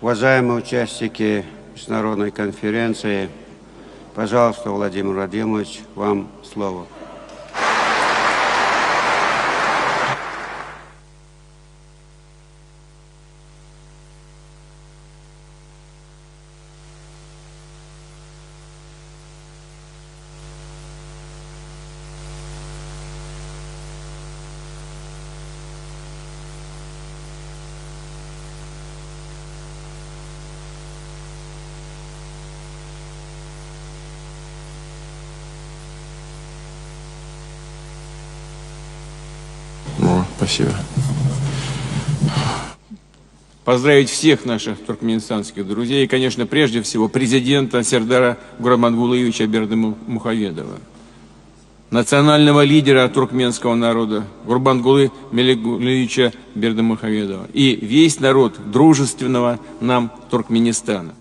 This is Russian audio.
Уважаемые участники международной конференции, пожалуйста, Владимир Владимирович, вам слово. Спасибо. Поздравить всех наших туркменистанских друзей и, конечно, прежде всего президента Сердара Гурбангулыевича Бердымухамедова, национального лидера туркменского народа Гурбангулы Меликгулыевича Бердымухамедова и весь народ дружественного нам Туркменистана.